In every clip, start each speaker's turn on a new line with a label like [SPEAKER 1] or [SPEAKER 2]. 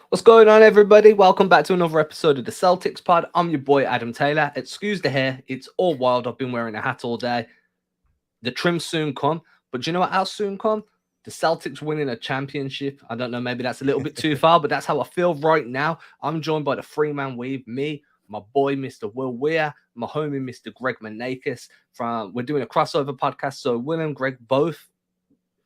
[SPEAKER 1] What's going on, everybody? Welcome back to another episode of the Celtics pod. I'm your boy Adam Taylor. Excuse the hair, it's all wild. I've been wearing a hat all day. The trim soon come, but do you know what else soon come? The Celtics winning a championship. I don't know, maybe that's a little bit too far, but that's how I feel right now. I'm joined by the three-man weave, me, my boy Mr. Will Weir, my homie Mr. Greg Manakis. We're doing a crossover podcast, so Will and Greg both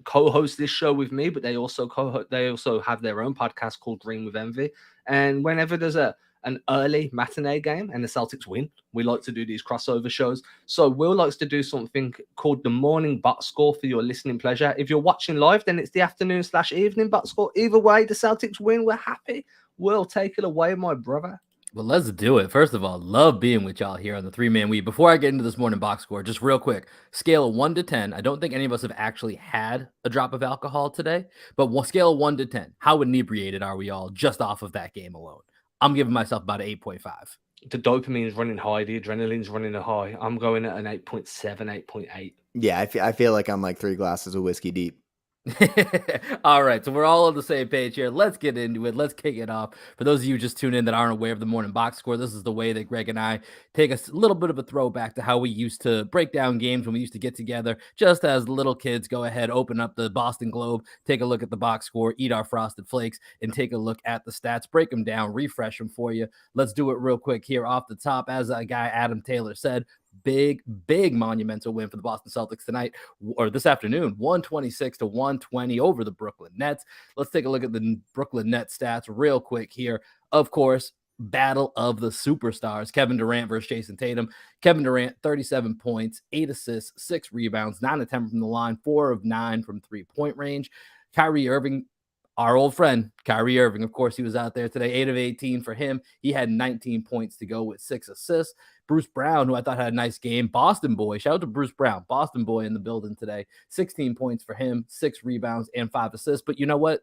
[SPEAKER 1] co-host this show with me, but they also have their own podcast called Green with Envy. And whenever there's an early matinee game and the Celtics win, we like to do these crossover shows. So Will likes to do something called the morning box score for your listening pleasure. If you're watching live, then it's the afternoon/evening box score. Either way, the Celtics win. We're happy. Will, take it away, my brother.
[SPEAKER 2] Well, let's do it. First of all, love being with y'all here on the three-man week. Before I get into this morning box score, just real quick, scale of 1 to 10. I don't think any of us have actually had a drop of alcohol today, but scale of 1 to 10. How inebriated are we all just off of that game alone? I'm giving myself about an 8.5.
[SPEAKER 1] The dopamine's running high. The adrenaline's running high. I'm going at an 8.7, 8.8.
[SPEAKER 3] Yeah, I feel like I'm like 3 glasses of whiskey deep.
[SPEAKER 2] All right, so we're all on the same page here. Let's get into it. Let's kick it off. For those of you just tuned in that aren't aware of the morning box score, this is the way that Greg and I take a little bit of a throwback to how we used to break down games when we used to get together just as little kids. Go ahead, open up the Boston Globe, take a look at the box score, eat our Frosted Flakes, and take a look at the stats, break them down, refresh them for you. Let's do it real quick here off the top. As a guy Adam Taylor said, big monumental win for the Boston Celtics tonight, or this afternoon, 126 to 120 over the Brooklyn Nets. Let's take a look at the Brooklyn Nets stats real quick here. Of course, battle of the superstars, Kevin Durant versus Jason Tatum. Kevin Durant, 37 points, 8 assists, 6 rebounds, 9 of 10 from the line, 4 of 9 from three-point range. Kyrie Irving, our old friend, Kyrie Irving, of course, he was out there today, 8 of 18 for him. He had 19 points to go with 6 assists. Bruce Brown, who I thought had a nice game, Boston boy, shout out to Bruce Brown, Boston boy in the building today, 16 points for him, 6 rebounds, and 5 assists. But you know what?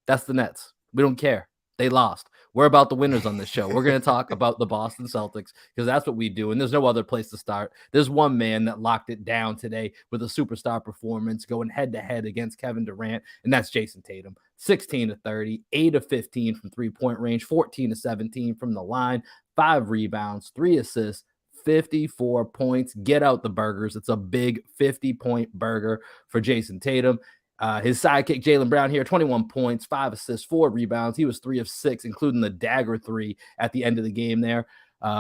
[SPEAKER 2] That's the Nets. We don't care. They lost. We're about the winners on this show. We're going to talk about the Boston Celtics because that's what we do. And there's no other place to start. There's one man that locked it down today with a superstar performance going head to head against Kevin Durant, and that's Jason Tatum. 16 to 30, 8 of 15 from three-point range, 14 to 17 from the line, 5 rebounds, 3 assists, 54 points. Get out the burgers. It's a big 50-point burger for Jason Tatum. His sidekick, Jaylen Brown here, 21 points, 5 assists, 4 rebounds. He was 3 of 6, including the dagger 3 at the end of the game there.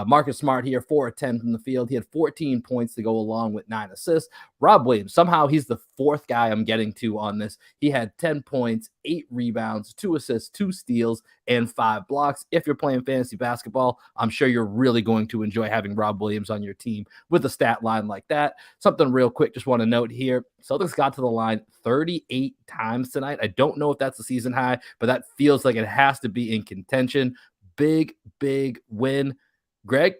[SPEAKER 2] Marcus Smart here, 4 of 10 from the field. He had 14 points to go along with 9 assists. Rob Williams, somehow he's the 4th guy I'm getting to on this. He had 10 points, 8 rebounds, 2 assists, 2 steals, and 5 blocks. If you're playing fantasy basketball, I'm sure you're really going to enjoy having Rob Williams on your team with a stat line like that. Something real quick, just want to note here, Celtics got to the line 38 times tonight. I don't know if that's a season high, but that feels like it has to be in contention. Big win. Greg,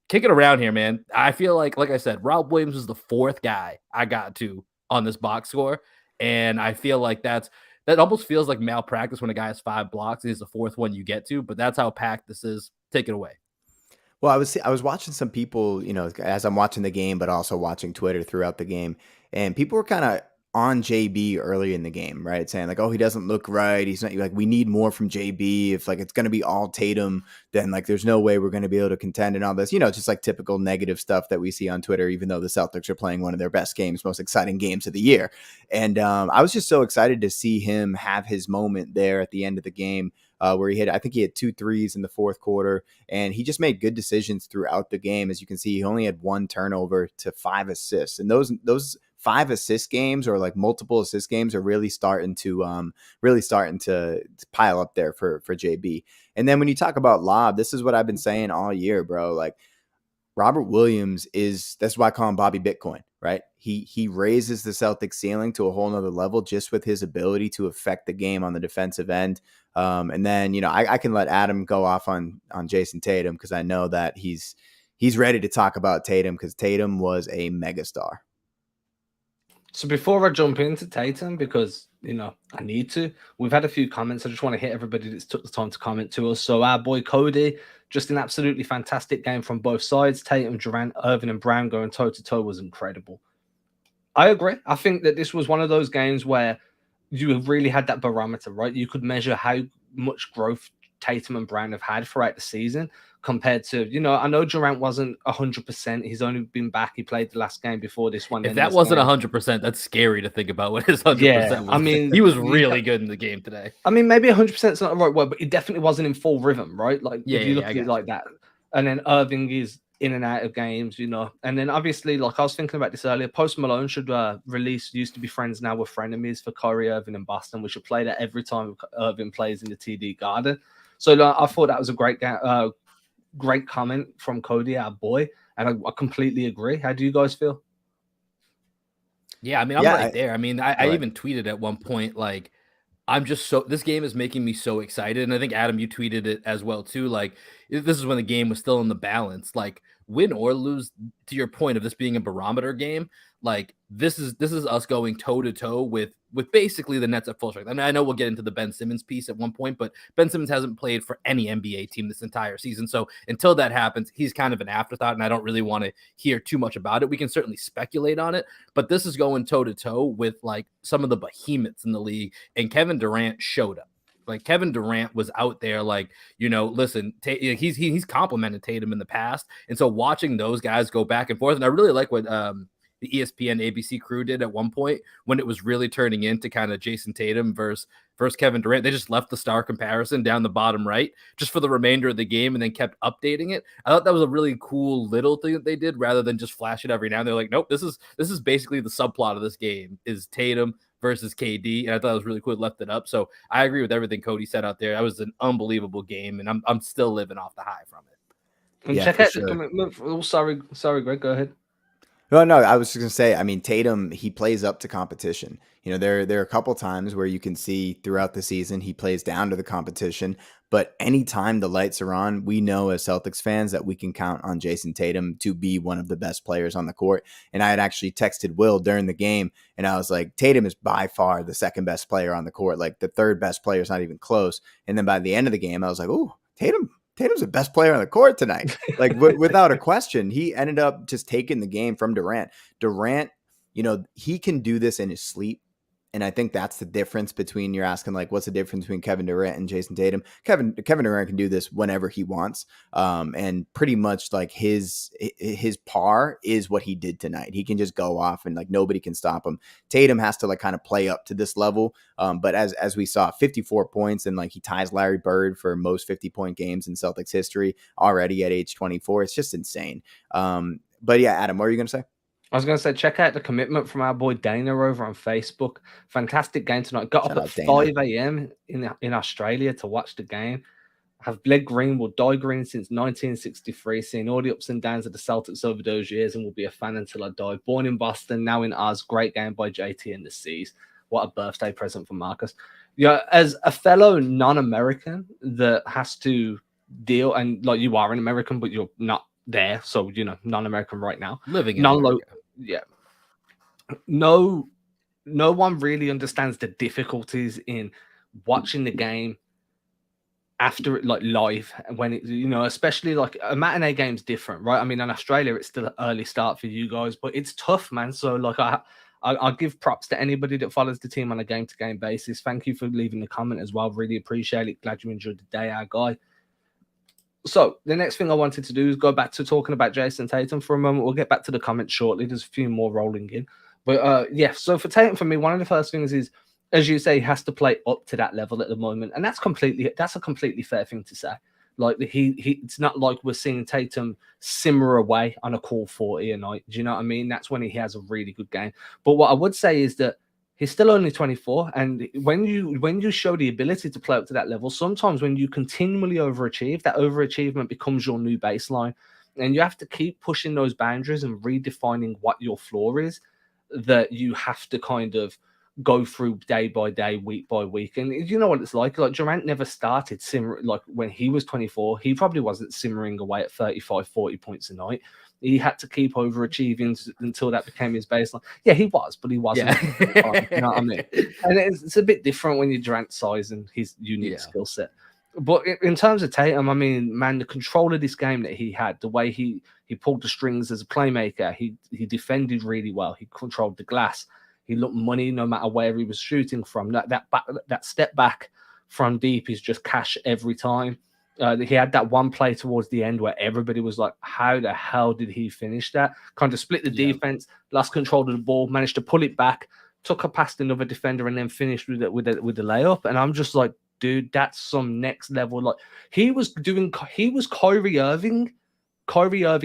[SPEAKER 2] kick it around here, man. I feel like I said, Rob Williams was the 4th guy I got to on this box score. And I feel like that almost feels like malpractice when a guy has 5 blocks and he's the 4th one you get to, but that's how packed this is. Take it away.
[SPEAKER 3] Well, I was watching some people, as I'm watching the game, but also watching Twitter throughout the game, and people were kind of on JB early in the game, right? Saying like, oh, he doesn't look right. He's not, like, we need more from JB. If like it's going to be all Tatum, then like there's no way we're going to be able to contend and all this, just like typical negative stuff that we see on Twitter, even though the Celtics are playing one of their best games, most exciting games of the year. And I was just so excited to see him have his moment there at the end of the game. Where I think he had 2 threes in the 4th quarter, and he just made good decisions throughout the game. As you can see, he only had 1 turnover to 5 assists, and those 5 assist games or like multiple assist games are really starting to pile up there for JB. And then when you talk about lob, this is what I've been saying all year, bro. Like, Robert Williams that's why I call him Bobby Bitcoin, right? He raises the Celtics ceiling to a whole nother level just with his ability to affect the game on the defensive end. And then, I can let Adam go off on Jason Tatum because I know that he's ready to talk about Tatum because Tatum was a megastar.
[SPEAKER 1] So before I jump into Tatum, because, I need to, we've had a few comments. I just want to hit everybody that's took the time to comment to us. So our boy Cody, just an absolutely fantastic game from both sides. Tatum, Durant, Irving, and Brown going toe-to-toe was incredible. I agree. I think that this was one of those games where you really had that barometer, right? You could measure how much growth Tatum and Brown have had throughout the season compared to, I know Durant wasn't 100%. He's only been back. He played the last game before this one.
[SPEAKER 2] If that wasn't 100%, that's scary to think about what his 100% was.
[SPEAKER 1] I mean,
[SPEAKER 2] he was really good in the game today.
[SPEAKER 1] I mean, maybe 100% is not the right word, but he definitely wasn't in full rhythm, right? Like, if you look at it like that. And then Irving is in and out of games, And then obviously, like I was thinking about this earlier, Post Malone should release Used to Be Friends Now We're Frenemies for Kyrie Irving in Boston. We should play that every time Irving plays in the TD Garden. So I thought that was a great comment from Cody, our boy. And I completely agree. How do you guys feel?
[SPEAKER 2] Yeah, I mean, I'm right there. I mean, I even tweeted at one point, like, this game is making me so excited. And I think, Adam, you tweeted it as well, too. Like, this is when the game was still in the balance. Like, win or lose, to your point of this being a barometer game, like, this is us going toe-to-toe with basically the Nets at full strength. I mean, I know we'll get into the Ben Simmons piece at one point, but Ben Simmons hasn't played for any NBA team this entire season. So until that happens, he's kind of an afterthought, and I don't really want to hear too much about it. We can certainly speculate on it, but this is going toe-to-toe with, like, some of the behemoths in the league, and Kevin Durant showed up. Like, Kevin Durant was out there, like, listen, he's complimented Tatum in the past. And so watching those guys go back and forth, and I really like what the ESPN ABC crew did at one point when it was really turning into kind of Jason Tatum versus Kevin Durant. They just left the star comparison down the bottom right just for the remainder of the game and then kept updating it. I thought that was a really cool little thing that they did rather than just flash it every now and then. They're like, nope, this is basically the subplot of this game is Tatum versus KD, and I thought it was really cool. It left it up. So I agree with everything Cody said out there. That was an unbelievable game, and I'm still living off the high from it.
[SPEAKER 1] And check out the commitment. Oh, sorry, Greg, go ahead.
[SPEAKER 3] No, I was just going to say, I mean, Tatum, he plays up to competition. There are a couple times where you can see throughout the season he plays down to the competition, but anytime the lights are on, we know as Celtics fans that we can count on Jason Tatum to be one of the best players on the court. And I had actually texted Will during the game, and I was like, Tatum is by far the second best player on the court. Like, the third best player is not even close. And then by the end of the game, I was like, oh, Tatum's the best player on the court tonight. Like, without a question, he ended up just taking the game from Durant. Durant, he can do this in his sleep. And I think that's the difference between, you're asking, like, what's the difference between Kevin Durant and Jason Tatum? Kevin Durant can do this whenever he wants. And pretty much, like, his par is what he did tonight. He can just go off and, like, nobody can stop him. Tatum has to, like, kind of play up to this level. But as we saw, 54 points, and, like, he ties Larry Bird for most 50-point games in Celtics history already at age 24. It's just insane. But yeah, Adam, what are you going to say?
[SPEAKER 1] I was going to say, check out the commitment from our boy Dana over on Facebook. Fantastic game tonight. Got up at 5 a.m. in Australia to watch the game. Have bled green, will die green since 1963, seen all the ups and downs of the Celtics over those years, and will be a fan until I die. Born in Boston, now in Oz. Great game by JT and the C's. What a birthday present for Marcus. Yeah, as a fellow non-American that has to deal, and like, you are an American, but you're not there, so non-American right now.
[SPEAKER 2] Living in America.
[SPEAKER 1] Yeah. No one really understands the difficulties in watching the game after it, like, live, when it, especially like a matinee game's different, right? I mean, in Australia, it's still an early start for you guys, but it's tough, man. So, like, I'll give props to anybody that follows the team on a game-to-game basis. Thank you for leaving the comment as well. Really appreciate it. Glad you enjoyed the day, our guy. So the next thing I wanted to do is go back to talking about Jason Tatum for a moment. We'll get back to the comments shortly. There's a few more rolling in. But so for Tatum, for me, one of the first things is, as you say, he has to play up to that level at the moment. And that's a completely fair thing to say. Like, it's not like we're seeing Tatum simmer away on a cool 40 a night. Do you know what I mean? That's when he has a really good game. But what I would say is that he's still only 24, and when you show the ability to play up to that level, sometimes when you continually overachieve, that overachievement becomes your new baseline, and you have to keep pushing those boundaries and redefining what your floor is, that you have to kind of go through day by day, week by week. And you know what it's like Durant never started simmering. Like, when he was 24, he probably wasn't simmering away at 35, 40 points a night. He had to keep overachieving until that became his baseline. Yeah, he was, but he wasn't. Yeah. You know what I mean? And it's a bit different when you're Durant's size and his unique skill set. But in terms of Tatum, I mean, man, the control of this game that he had, the way he pulled the strings as a playmaker, he defended really well. He controlled the glass. He looked money no matter where he was shooting from. That step back from deep is just cash every time. He had that one play towards the end where everybody was like, how the hell did he finish that? Kind of split the defense, lost control of the ball, managed to pull it back, took a past another defender, and then finished with the layup. And I'm just like, dude, that's some next level. Like he was Kyrie Irving.
[SPEAKER 2] Yeah.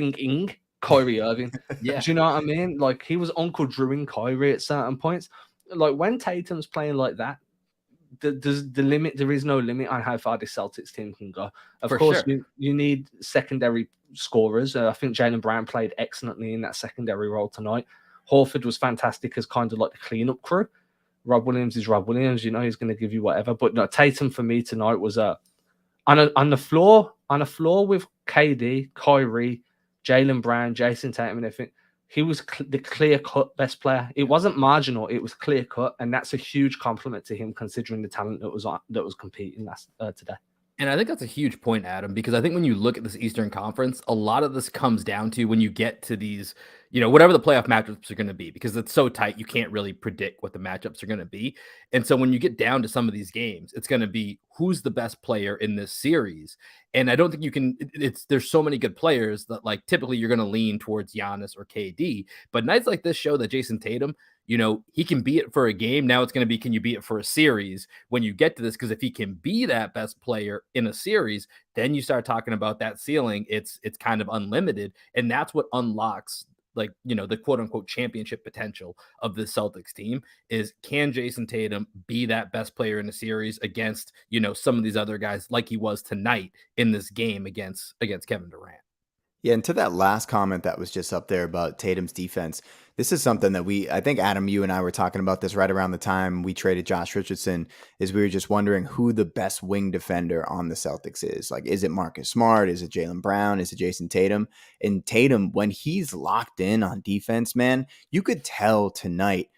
[SPEAKER 1] Do you know what I mean? Like he was Uncle Drewing Kyrie at certain points. Like when Tatum's playing like that, there is no limit on how far the Celtics team can go. Of course, you need secondary scorers. I think Jaylen Brown played excellently in that secondary role tonight. Horford was fantastic as kind of like the cleanup crew. Rob Williams is Rob Williams, you know, he's going to give you whatever. But no, Tatum for me tonight was on the floor with KD, Kyrie, Jaylen Brown, Jason Tatum, and everything. He was the clear-cut best player. It wasn't marginal; it was clear-cut, and that's a huge compliment to him, considering the talent that was competing today.
[SPEAKER 2] And I think that's a huge point, Adam, because I think when you look at this Eastern Conference, a lot of this comes down to when you get to these, you know, whatever the playoff matchups are going to be, because it's so tight, you can't really predict what the matchups are going to be. And so when you get down to some of these games, it's going to be who's the best player in this series. And I don't think you can, there's so many good players that like typically you're going to lean towards Giannis or KD. But nights like this show that Jason Tatum, you know, he can be it for a game. Now it's going to be, can you be it for a series when you get to this? Because if he can be that best player in a series, then you start talking about that ceiling. It's kind of unlimited. And that's what unlocks, like, you know, the quote unquote championship potential of the Celtics team is, can Jason Tatum be that best player in a series against, you know, some of these other guys like he was tonight in this game against Kevin Durant?
[SPEAKER 3] Yeah, and to that last comment that was just up there about Tatum's defense, this is something that I think, Adam, you and I were talking about this right around the time we traded Josh Richardson, is we were just wondering who the best wing defender on the Celtics is. Like, is it Marcus Smart? Is it Jaylen Brown? Is it Jason Tatum? And Tatum, when he's locked in on defense, man, you could tell tonight,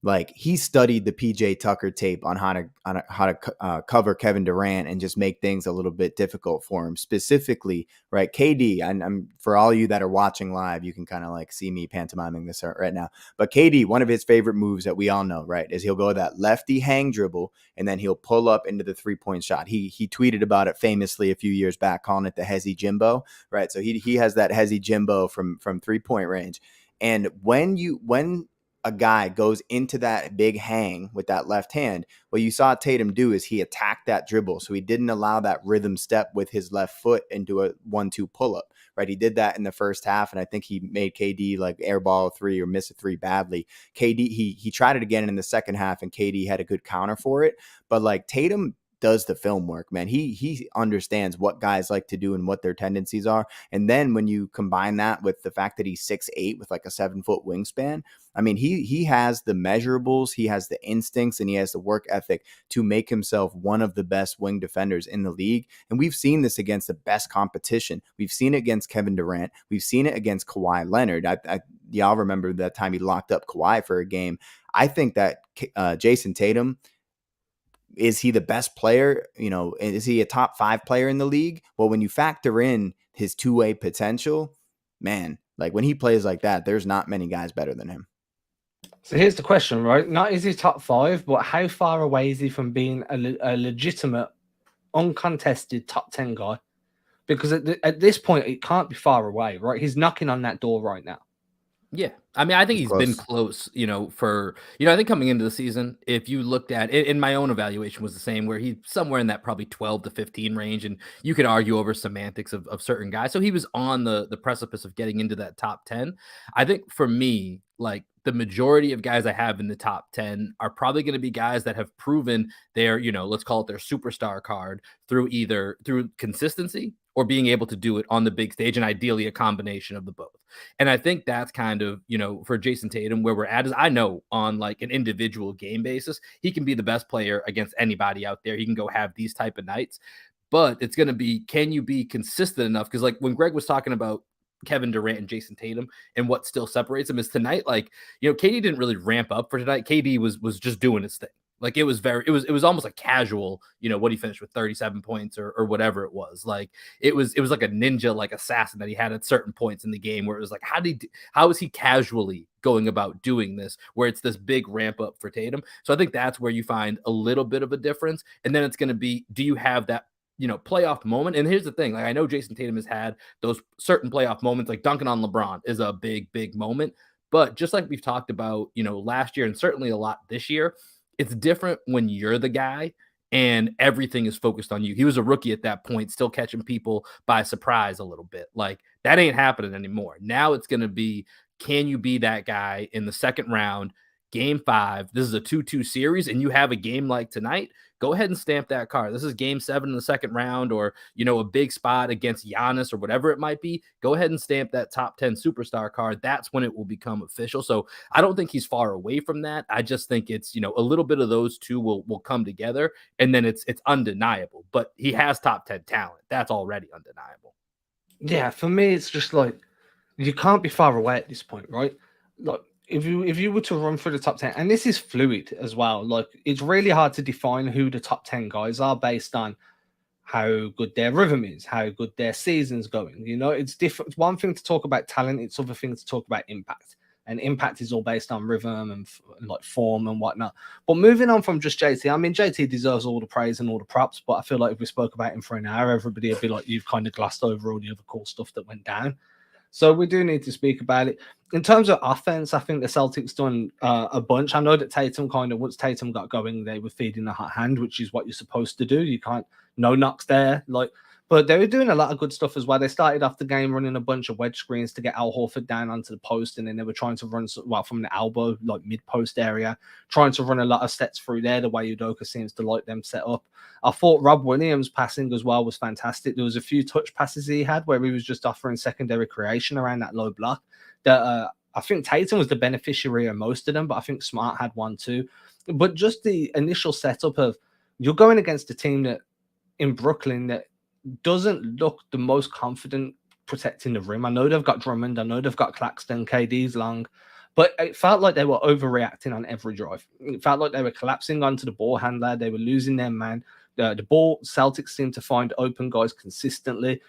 [SPEAKER 3] like he studied the PJ Tucker tape on how to cover Kevin Durant and just make things a little bit difficult for him. Specifically, right? KD, and I'm for all you that are watching live, you can kind of like see me pantomiming this right now. But KD, one of his favorite moves that we all know, right, is he'll go that lefty hang dribble and then he'll pull up into the 3-point shot. He tweeted about it famously a few years back, calling it the Hezzy Jimbo, right? So he has that Hezzy Jimbo from 3-point range, and when a guy goes into that big hang with that left hand, what you saw Tatum do is he attacked that dribble. So he didn't allow that rhythm step with his left foot into a 1-2 pull-up, right? He did that in the first half, and I think he made KD like airball a 3 or miss a 3 badly. KD, he tried it again in the second half, and KD had a good counter for it. But like Tatum does the film work, man. He understands what guys like to do and what their tendencies are. And then when you combine that with the fact that he's 6'8" with like a 7-foot wingspan, I mean, he has the measurables, he has the instincts, and he has the work ethic to make himself one of the best wing defenders in the league. And we've seen this against the best competition. We've seen it against Kevin Durant. We've seen it against Kawhi Leonard. Y'all remember that time he locked up Kawhi for a game. I think that Jason Tatum, is he the best player? You know, is he a top 5 player in the league? Well, when you factor in his two-way potential, man, like when he plays like that, there's not many guys better than him.
[SPEAKER 1] So here's the question, right? Not is he top 5, but how far away is he from being a legitimate, uncontested top 10 guy? Because at this point, it can't be far away, right? He's knocking on that door right now.
[SPEAKER 2] Yeah. I mean, I think he's
[SPEAKER 3] close.
[SPEAKER 2] been close, you know, for, you know, I think coming into the season, if you looked at it, in my own evaluation was the same, where he's somewhere in that probably 12 to 15 range. And you could argue over semantics of certain guys. So he was on the precipice of getting into that top 10. I think for me, like the majority of guys I have in the top 10 are probably going to be guys that have proven their, you know, let's call it their superstar card through consistency or being able to do it on the big stage, and ideally a combination of the both. And I think that's kind of, you know, for Jason Tatum, where we're at is I know on like an individual game basis, he can be the best player against anybody out there. He can go have these type of nights, but it's going to be, can you be consistent enough? Because like when Greg was talking about Kevin Durant and Jason Tatum and what still separates them is tonight, like, you know, KD didn't really ramp up for tonight. KD was just doing his thing. Like it was almost like casual, what he finished with 37 points or whatever it was. Like it was like a ninja, like assassin that he had at certain points in the game where it was like, how is he casually going about doing this where it's this big ramp up for Tatum? So I think that's where you find a little bit of a difference. And then it's going to be, do you have that, playoff moment? And here's the thing, like I know Jason Tatum has had those certain playoff moments, like dunking on LeBron is a big moment. But just like we've talked about, last year and certainly a lot this year, it's different when you're the guy and everything is focused on you. He was a rookie at that point, still catching people by surprise a little bit. Like that ain't happening anymore. Now it's going to be, can you be that guy in the second round, game 5? This is a 2-2 series and you have a game like tonight. Go ahead and stamp that card. This is game 7 in the second round, or, a big spot against Giannis or whatever it might be. Go ahead and stamp that top 10 superstar card. That's when it will become official. So I don't think he's far away from that. I just think it's, a little bit of those two will come together and then it's undeniable, but he has top 10 talent. That's already undeniable.
[SPEAKER 1] Yeah. For me, it's just like, you can't be far away at this point, right? Like, if you were to run through the top 10, and this is fluid as well, like it's really hard to define who the top 10 guys are based on how good their rhythm is, how good their season's going. It's different. It's one thing to talk about talent, it's other thing to talk about impact. And impact is all based on rhythm and like form and whatnot. But moving on from just JT, I mean, JT deserves all the praise and all the props, but I feel like if we spoke about him for an hour, everybody would be like, you've kind of glossed over all the other cool stuff that went down. So we do need to speak about it. In terms of offense, I think the Celtics done a bunch. I know that Tatum once Tatum got going, they were feeding the hot hand, which is what you're supposed to do. You can't, no knocks there. But they were doing a lot of good stuff as well. They started off the game running a bunch of wedge screens to get Al Horford down onto the post, and then they were trying to run from the elbow, like mid-post area, trying to run a lot of sets through there, the way Udoka seems to like them set up. I thought Rob Williams' passing as well was fantastic. There was a few touch passes he had where he was just offering secondary creation around that low block. That I think Tatum was the beneficiary of most of them, but I think Smart had one too. But just the initial setup of you're going against a team that in Brooklyn that doesn't look the most confident protecting the rim. I know they've got Drummond. I know they've got Claxton. KD's long. But it felt like they were overreacting on every drive. It felt like they were collapsing onto the ball handler. They were losing their man. The ball, Celtics seemed to find open guys consistently.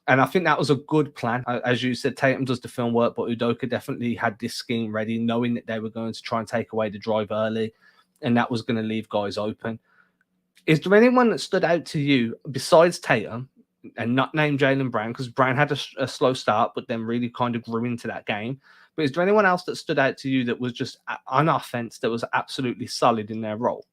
[SPEAKER 1] And I think that was a good plan. As you said, Tatum does the film work, but Udoka definitely had this scheme ready, knowing that they were going to try and take away the drive early. And that was going to leave guys open. Is there anyone that stood out to you besides Tatum, and not named Jaylen Brown, because Brown had a slow start, but then really kind of grew into that game? But is there anyone else that stood out to you that was just on offense that was absolutely solid in their role?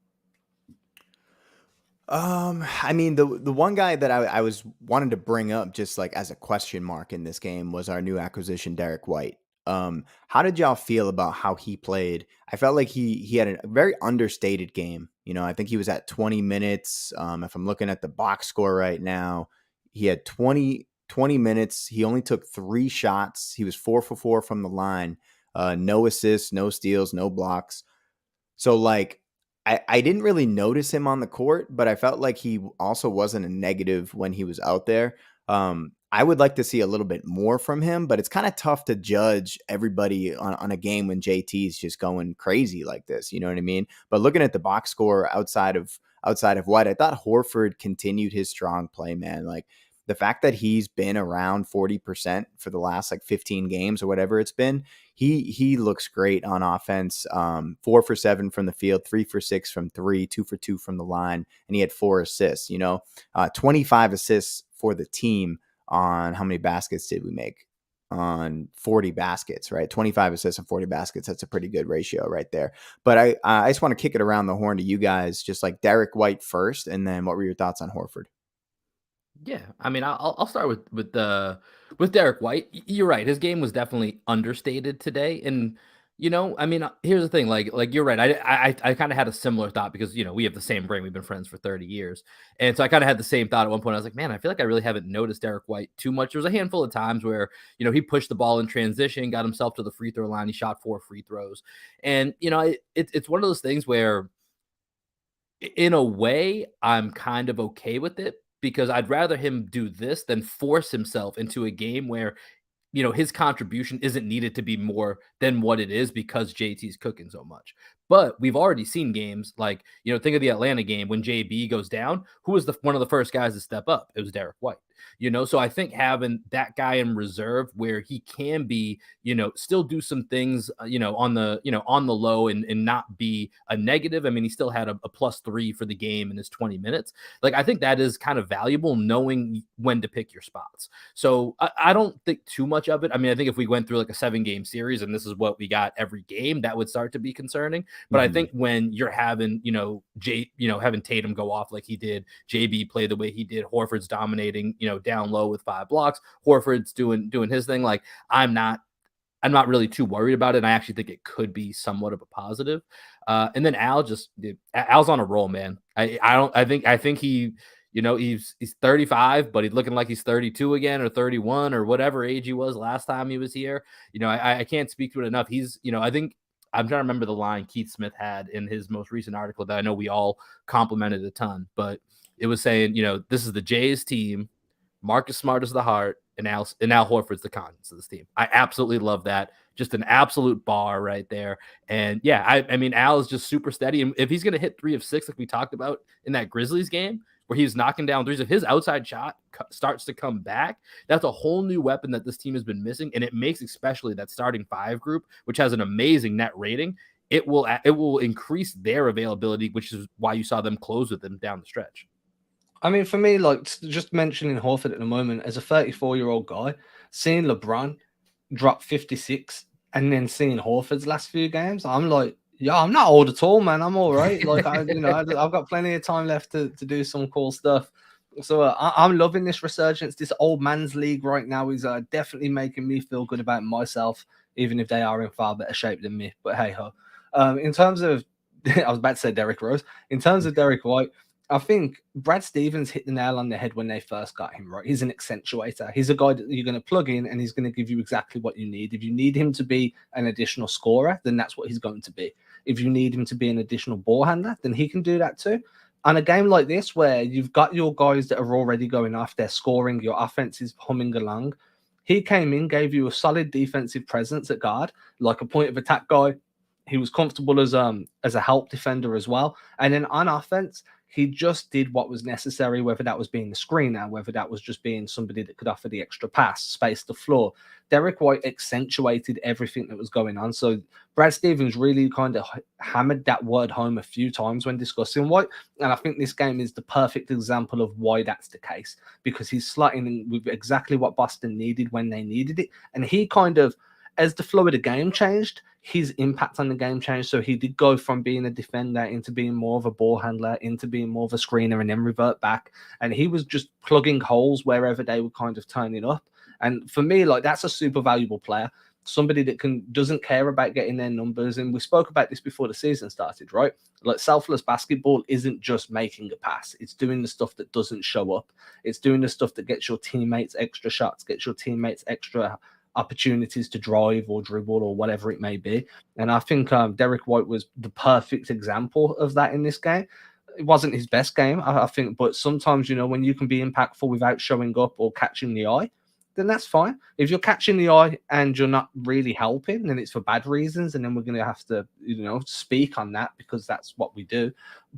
[SPEAKER 3] I mean, the one guy that I was wanting to bring up just like as a question mark in this game was our new acquisition, Derrick White. How did y'all feel about how he played? I felt like he had a very understated game. I think he was at 20 minutes. If I'm looking at the box score right now, he had 20 minutes. He only took 3 shots. He was 4 for 4 from the line. No assists, no steals, no blocks. So like, I didn't really notice him on the court, but I felt like he also wasn't a negative when he was out there. I would like to see a little bit more from him, but it's kind of tough to judge everybody on a game when JT is just going crazy like this. You know what I mean? But looking at the box score outside of White, I thought Horford continued his strong play, man. Like the fact that he's been around 40% for the last like 15 games or whatever it's been, he looks great on offense. 4 for 7 from the field, 3 for 6 from 3, 2 for 2 from the line, and he had 4 assists. 25 assists for the team on how many baskets did we make? On 40 baskets, right? 25 assists and 40 baskets. That's a pretty good ratio right there. But I just want to kick it around the horn to you guys, just like Derrick White first, and then what were your thoughts on Horford?
[SPEAKER 2] Yeah, I mean, I'll start with Derrick White. You're right. His game was definitely understated today, and I mean, here's the thing. Like you're right. I kind of had a similar thought because we have the same brain. We've been friends for 30 years, and so I kind of had the same thought at one point. I was like, man, I feel like I really haven't noticed Derrick White too much. There was a handful of times where he pushed the ball in transition, got himself to the free throw line. He shot 4 free throws, and it's one of those things where, in a way, I'm kind of okay with it because I'd rather him do this than force himself into a game where, his contribution isn't needed to be more than what it is because JT's cooking so much. But we've already seen games like, think of the Atlanta game when JB goes down. Who was one of the first guys to step up? It was Derrick White. So I think having that guy in reserve where he can be, still do some things, on the low and not be a negative. I mean, he still had a +3 for the game in his 20 minutes. Like, I think that is kind of valuable, knowing when to pick your spots. So I don't think too much of it. I mean, I think if we went through like a 7-game series and this is what we got every game, that would start to be concerning. But I think when you're having, having Tatum go off like he did, JB play the way he did, Horford's dominating, down low with 5 blocks, Horford's doing his thing. Like, I'm not really too worried about it. And I actually think it could be somewhat of a positive. And then Al's on a roll, man. I think he, he's 35, but he's looking like he's 32 again, or 31, or whatever age he was last time he was here. I can't speak to it enough. He's, I think, I'm trying to remember the line Keith Smith had in his most recent article that I know we all complimented a ton, but it was saying, this is the Jays team. Marcus Smart is the heart, and Al Horford's the conscience of this team. I absolutely love that. Just an absolute bar right there. And yeah, I mean, Al is just super steady. And if he's going to hit 3 of 6, like we talked about in that Grizzlies game, where he's knocking down threes, if his outside shot starts to come back, that's a whole new weapon that this team has been missing. And it makes especially that starting 5 group, which has an amazing net rating, it will increase their availability, which is why you saw them close with them down the stretch.
[SPEAKER 1] I mean, for me, like, just mentioning Horford at the moment, as a 34-year-old guy, seeing LeBron drop 56 and then seeing Horford's last few games, I'm like, yeah, I'm not old at all, man. I'm all right. Like, I've got plenty of time left to do some cool stuff. So I'm loving this resurgence. This old man's league right now is definitely making me feel good about myself, even if they are in far better shape than me. But hey ho. In terms of, I was about to say Derrick Rose. In terms of Derrick White, I think Brad Stevens hit the nail on the head when they first got him, right? He's an accentuator. He's a guy that you're going to plug in and he's going to give you exactly what you need. If you need him to be an additional scorer, then that's what he's going to be. If you need him to be an additional ball handler, then he can do that too. On a game like this, where you've got your guys that are already going off, they're scoring, your offense is humming along, he came in, gave you a solid defensive presence at guard, like a point of attack guy. He was comfortable as a help defender as well. And then on offense, he just did what was necessary, whether that was being the screener, whether that was just being somebody that could offer the extra pass, space the floor. Derrick White accentuated everything that was going on. So Brad Stevens really kind of hammered that word home a few times when discussing White. And I think this game is the perfect example of why that's the case, because he's slotting in with exactly what Boston needed when they needed it. And he kind of, as the flow of the game changed, his impact on the game changed. So he did go from being a defender into being more of a ball handler, into being more of a screener, and then revert back. And he was just plugging holes wherever they were kind of turning up. And for me, like, that's a super valuable player. Somebody that doesn't care about getting their numbers. And we spoke about this before the season started, right? Like, selfless basketball isn't just making a pass. It's doing the stuff that doesn't show up. It's doing the stuff that gets your teammates extra shots, gets your teammates extra opportunities to drive or dribble or whatever it may be. And I think Derrick White was the perfect example of that in this game. It wasn't his best game, I think, but sometimes, when you can be impactful without showing up or catching the eye, then that's fine. If you're catching the eye and you're not really helping, then it's for bad reasons, and then we're going to have to, speak on that, because that's what we do.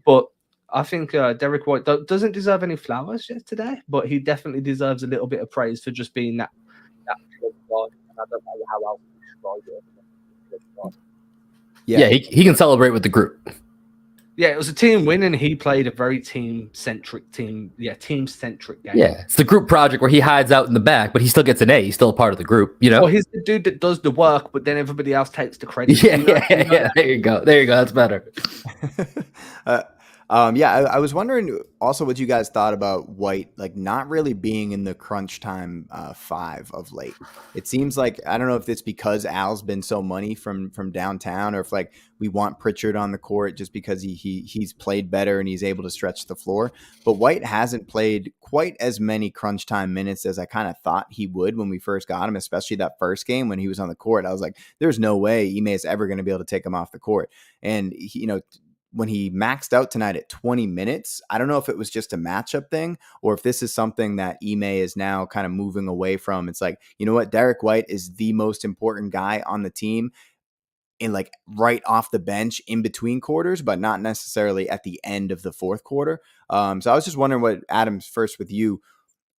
[SPEAKER 1] But I think Derrick White doesn't deserve any flowers yet today, but he definitely deserves a little bit of praise for just being that guy. And I don't know how else to describe it.
[SPEAKER 2] Yeah, he can celebrate with the group.
[SPEAKER 1] Yeah, it was a team win, and he played a very team-centric game. Yeah,
[SPEAKER 2] it's the group project where he hides out in the back, but he still gets an A. He's still a part of the group,
[SPEAKER 1] Well, he's the dude that does the work, but then everybody else takes the credit.
[SPEAKER 2] Yeah. There you go. That's better.
[SPEAKER 3] I was wondering also what you guys thought about White, like, not really being in the crunch time 5 of late. It seems like, I don't know if it's because Al's been so money from downtown, or if, like, we want Pritchard on the court just because he's played better and he's able to stretch the floor. But White hasn't played quite as many crunch time minutes as I kind of thought he would when we first got him, especially that first game when he was on the court. I was like, there's no way Ime is ever going to be able to take him off the court. And he, when he maxed out tonight at 20 minutes, I don't know if it was just a matchup thing or if this is something that Ime is now kind of moving away from. It's like, you know what? Derrick White is the most important guy on the team. in like right off the bench in between quarters, but not necessarily at the end of the fourth quarter. So I was just wondering what Adam's first with you.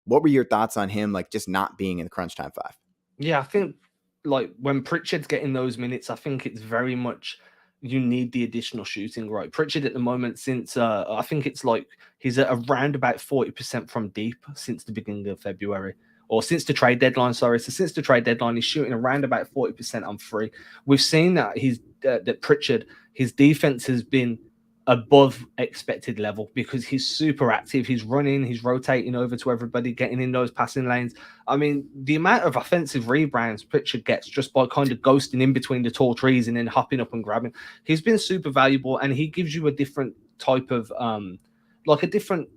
[SPEAKER 3] What were your thoughts on him, like just not being in the crunch time five?
[SPEAKER 1] Yeah, I think like when Pritchard's getting those minutes, I think it's very much you need the additional shooting, right? Pritchard at the moment, since I think it's like he's at around about 40% from deep since the beginning of February. Or since the trade deadline, sorry. So since the trade deadline, he's shooting around about 40% on free. We've seen that that Pritchard, his defense has been above expected level because he's super active. He's running, he's rotating over to everybody, getting in those passing lanes. I mean, the amount of offensive rebounds Pritchard gets just by kind of ghosting in between the tall trees and then hopping up and grabbing, he's been super valuable, and he gives you a different type of like a different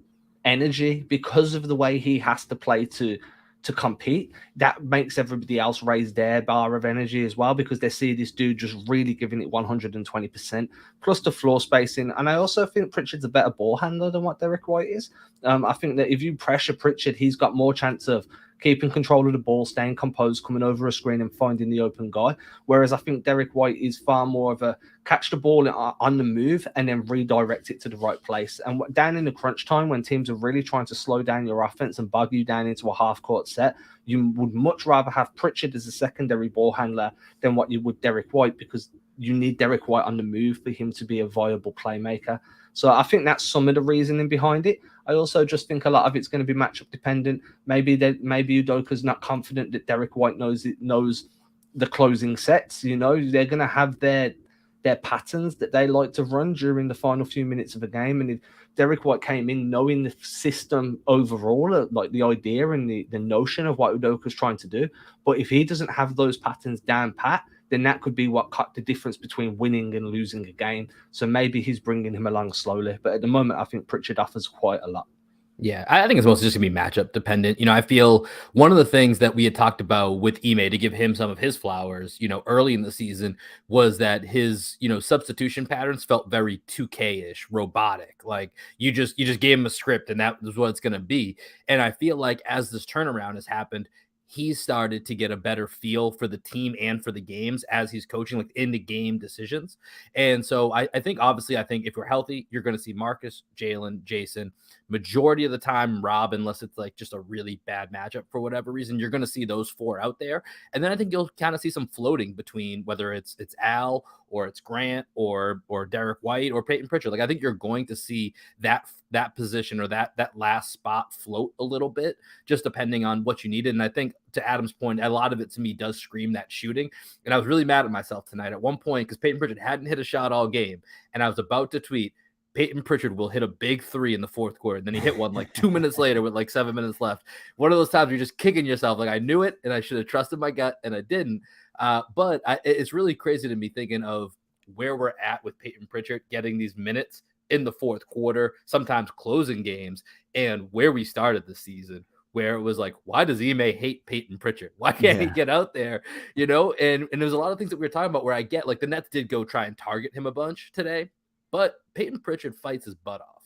[SPEAKER 1] energy because of the way he has to play to compete. That makes everybody else raise their bar of energy as well because they see this dude just really giving it 120%, plus the floor spacing. And I also think Pritchard's a better ball handler than what Derrick White is. I think that if you pressure Pritchard, he's got more chance of keeping control of the ball, staying composed, coming over a screen and finding the open guy. Whereas I think Derrick White is far more of a catch the ball on the move and then redirect it to the right place. And down in the crunch time, when teams are really trying to slow down your offense and bog you down into a half-court set, you would much rather have Pritchard as a secondary ball handler than what you would Derrick White, because you need Derrick White on the move for him to be a viable playmaker. So I think that's some of the reasoning behind it. I also just think a lot of it's going to be matchup dependent. Maybe Udoka's not confident that Derrick White knows the closing sets. You know, they're going to have their patterns that they like to run during the final few minutes of a game. And if Derrick White came in knowing the system overall, like the idea and the notion of what Udoka's trying to do, but if he doesn't have those patterns down pat, then that could be what cut the difference between winning and losing a game. So maybe he's bringing him along slowly. But at the moment, I think Pritchard offers quite a lot.
[SPEAKER 2] Yeah, I think it's mostly just going to be matchup dependent. You know, I feel one of the things that we had talked about with Ime, to give him some of his flowers, you know, early in the season, was that his, you know, substitution patterns felt very 2K-ish, robotic. Like you just gave him a script and that was what it's going to be. And I feel like as this turnaround has happened, he's started to get a better feel for the team and for the games as he's coaching, like in the game decisions. And so I think, obviously, I think if we're healthy, you're going to see Marcus, Jaylen, Jason, majority of the time, Rob, unless it's like just a really bad matchup for whatever reason, you're going to see those four out there. And then I think you'll kind of see some floating between whether it's Al or it's Grant or Derrick White or Peyton Pritchard. Like I think you're going to see that position or that last spot float a little bit, just depending on what you needed. And I think, to Adam's point, a lot of it to me does scream that shooting. And I was really mad at myself tonight at one point because Peyton Pritchard hadn't hit a shot all game. And I was about to tweet, Peyton Pritchard will hit a big three in the fourth quarter. And then he hit one like 2 minutes later with like 7 minutes left. One of those times you're just kicking yourself. Like I knew it and I should have trusted my gut and I didn't. But it's really crazy to me thinking of where we're at with Peyton Pritchard getting these minutes in the fourth quarter, sometimes closing games, and where we started the season, where it was like, why does Ime hate Peyton Pritchard? Why can't he get out there? You know, and there's a lot of things that we were talking about where I get like the Nets did go try and target him a bunch today, but Peyton Pritchard fights his butt off.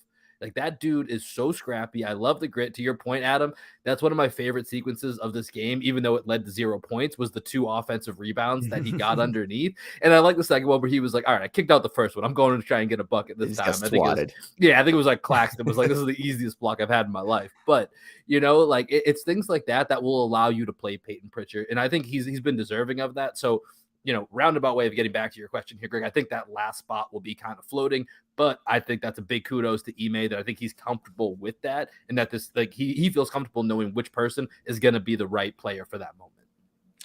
[SPEAKER 2] Like that dude is so scrappy. I love the grit. To your point, Adam, that's one of my favorite sequences of this game, even though it led to 0 points, was the 2 offensive rebounds that he got underneath. And I like the second one where he was like, all right, I kicked out the first one. I'm going to try and get a bucket this time. I think it was like Claxton was like, this is the easiest block I've had in my life. But, you know, like it's things like that will allow you to play Peyton Pritchard. And I think he's been deserving of that. So, you know, roundabout way of getting back to your question here, Greg, I think that last spot will be kind of floating, but I think that's a big kudos to Ime that I think he's comfortable with that. And that this, like, he feels comfortable knowing which person is going to be the right player for that moment.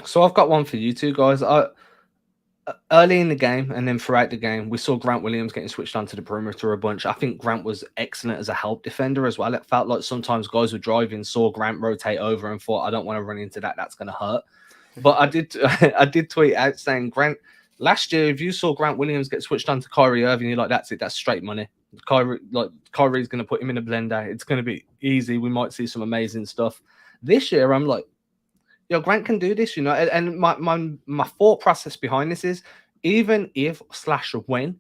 [SPEAKER 1] So I've got one for you two guys. Early in the game and then throughout the game, we saw Grant Williams getting switched onto the perimeter a bunch. I think Grant was excellent as a help defender as well. It felt like sometimes guys were driving, saw Grant rotate over and thought, I don't want to run into that. That's going to hurt. But I did tweet out saying, Grant, last year, if you saw Grant Williams get switched on to Kyrie Irving, you're like, that's it. That's straight money. Kyrie's going to put him in a blender. It's going to be easy. We might see some amazing stuff. This year, I'm like, yo, Grant can do this, you know. And my thought process behind this is, even if / when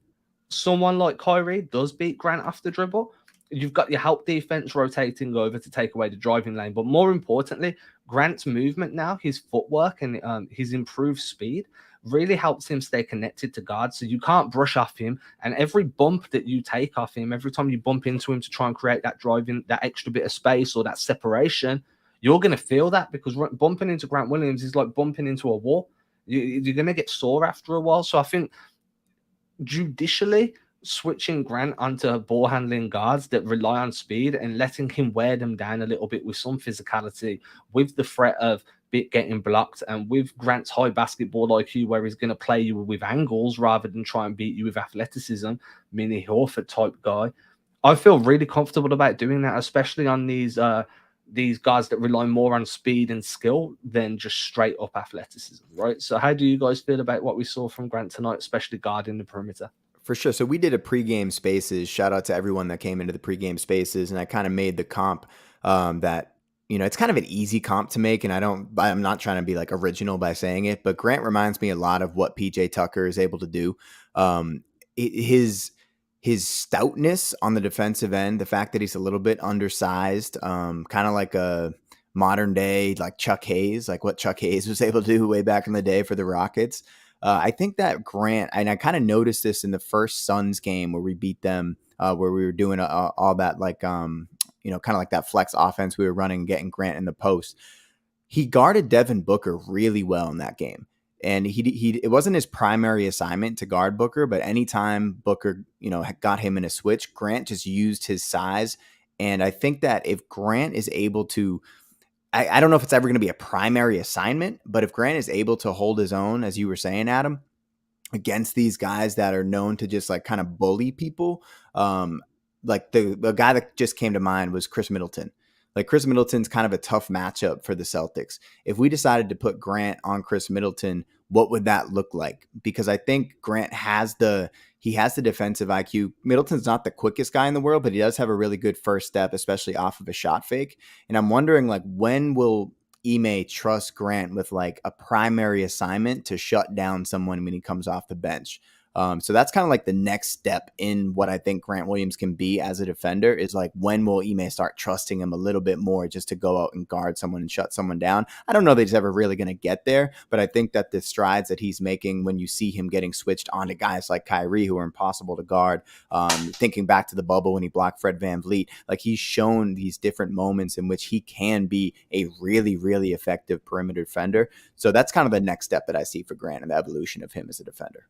[SPEAKER 1] someone like Kyrie does beat Grant off the dribble, you've got your help defense rotating over to take away the driving lane. But more importantly, Grant's movement now, his footwork and his improved speed really helps him stay connected to guards. So you can't brush off him. And every bump that you take off him, every time you bump into him to try and create that driving, that extra bit of space or that separation, you're going to feel that, because bumping into Grant Williams is like bumping into a wall. You're going to get sore after a while. So I think judicially switching Grant onto ball handling guards that rely on speed and letting him wear them down a little bit with some physicality, with the threat of getting blocked, and with Grant's high basketball IQ, where he's going to play you with angles rather than try and beat you with athleticism, mini Horford type guy. I feel really comfortable about doing that, especially on these guys that rely more on speed and skill than just straight up athleticism, right? So how do you guys feel about what we saw from Grant tonight, especially guarding the perimeter?
[SPEAKER 3] For sure. So we did a pregame spaces. Shout out to everyone that came into the pregame spaces, and I kind of made the comp that, you know, it's kind of an easy comp to make, and I'm not trying to be like original by saying it, but Grant reminds me a lot of what PJ Tucker is able to do. His stoutness on the defensive end, the fact that he's a little bit undersized, kind of like a modern day like Chuck Hayes, like what Chuck Hayes was able to do way back in the day for the Rockets. I think that Grant, and I kind of noticed this in the first Suns game where we beat them, where we were doing all that, like, you know, kind of like that flex offense we were running, getting Grant in the post. He guarded Devin Booker really well in that game. And it wasn't his primary assignment to guard Booker, but anytime Booker, you know, got him in a switch, Grant just used his size. And I think that if Grant is able to, I don't know if it's ever going to be a primary assignment, but if Grant is able to hold his own, as you were saying, Adam, against these guys that are known to just like kind of bully people, like the guy that just came to mind was Chris Middleton. Like Chris Middleton's kind of a tough matchup for the Celtics. If we decided to put Grant on Chris Middleton, what would that look like? Because I think Grant has the defensive IQ. Middleton's not the quickest guy in the world, but he does have a really good first step, especially off of a shot fake. And I'm wondering, like, when will Ime trust Grant with like a primary assignment to shut down someone when he comes off the bench? So that's kind of like the next step in what I think Grant Williams can be as a defender, is like, when will Ime start trusting him a little bit more just to go out and guard someone and shut someone down? I don't know that he's ever really going to get there, but I think that the strides that he's making when you see him getting switched onto guys like Kyrie who are impossible to guard, thinking back to the bubble when he blocked Fred VanVleet, like he's shown these different moments in which he can be a really, really effective perimeter defender. So that's kind of the next step that I see for Grant and the evolution of him as a defender.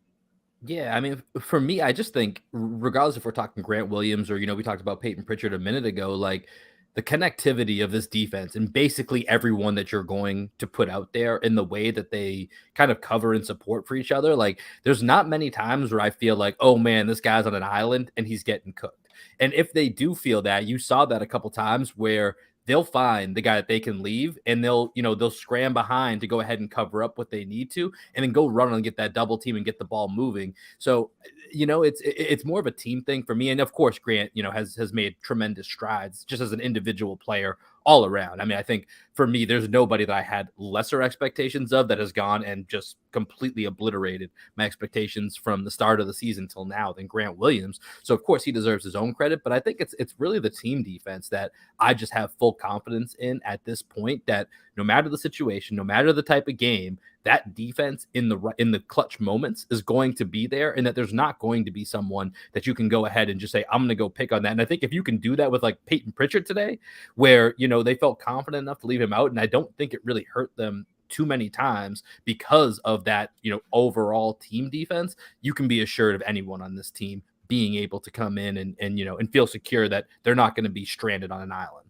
[SPEAKER 2] Yeah, I mean, for me, I just think, regardless if we're talking Grant Williams or, you know, we talked about Peyton Pritchard a minute ago, like the connectivity of this defense and basically everyone that you're going to put out there in the way that they kind of cover and support for each other. Like, there's not many times where I feel like, oh man, this guy's on an island and he's getting cooked. And if they do feel that, you saw that a couple times where they'll find the guy that they can leave, and they'll scram behind to go ahead and cover up what they need to, and then go run and get that double team and get the ball moving. So, you know, it's more of a team thing for me. And of course, Grant, you know, has made tremendous strides just as an individual player all around. I mean, I think for me, there's nobody that I had lesser expectations of that has gone and just completely obliterated my expectations from the start of the season till now than Grant Williams. So of course he deserves his own credit, but I think it's really the team defense that I just have full confidence in at this point, that no matter the situation, no matter the type of game, that defense in the clutch moments is going to be there, and that there's not going to be someone that you can go ahead and just say, I'm going to go pick on that. And I think if you can do that with like Peyton Pritchard today, where, you know, they felt confident enough to leave him out, and I don't think it really hurt them too many times because of that, you know, overall team defense, you can be assured of anyone on this team being able to come in and you know, and feel secure that they're not going to be stranded on an island.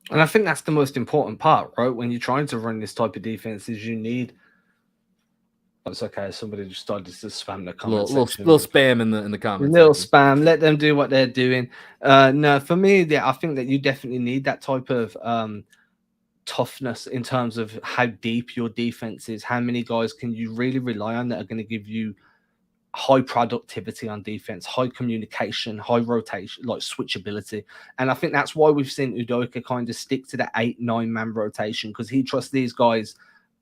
[SPEAKER 1] And I think that's the most important part, right? When you're trying to run this type of defense, is you need. It's okay. Somebody just started to spam the comments.
[SPEAKER 2] Little spam in the comments.
[SPEAKER 1] Little spam. Let them do what they're doing. No, for me, I think that you definitely need that type of toughness in terms of how deep your defense is. How many guys can you really rely on that are going to give you high productivity on defense, high communication, high rotation, like switchability. And I think that's why we've seen Udoka kind of stick to the 8-9 man rotation, because he trusts these guys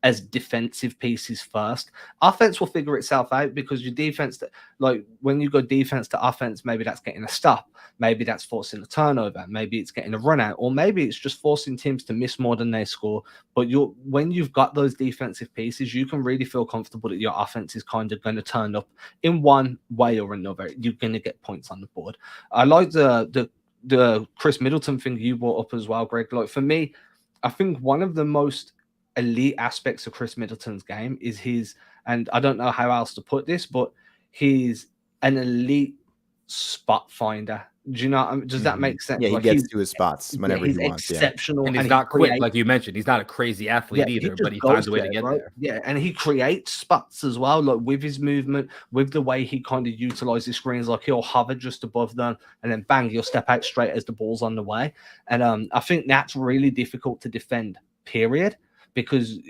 [SPEAKER 1] as defensive pieces first. Offense will figure itself out because your defense, like when you go defense to offense, maybe that's getting a stop, maybe that's forcing a turnover, maybe it's getting a run out, or maybe it's just forcing teams to miss more than they score. But when you've got those defensive pieces, you can really feel comfortable that your offense is kind of going to turn up in one way or another. You're going to get points on the board. I like the Chris Middleton thing you brought up as well, Greg. Like for me, I think one of the most elite aspects of Chris Middleton's game is and I don't know how else to put this, but he's an elite spot finder. Do you know? Does that make sense?
[SPEAKER 3] Yeah, he gets to his spots whenever he wants.
[SPEAKER 1] Exceptional,
[SPEAKER 2] and he's not quick, like you mentioned. He's not a crazy athlete either, but he finds a way to get there.
[SPEAKER 1] Yeah, and he creates spots as well, like with his movement, with the way he kind of utilizes screens. Like he'll hover just above them, and then bang, he'll step out straight as the ball's on the way. And I think that's really difficult to defend. Period. Because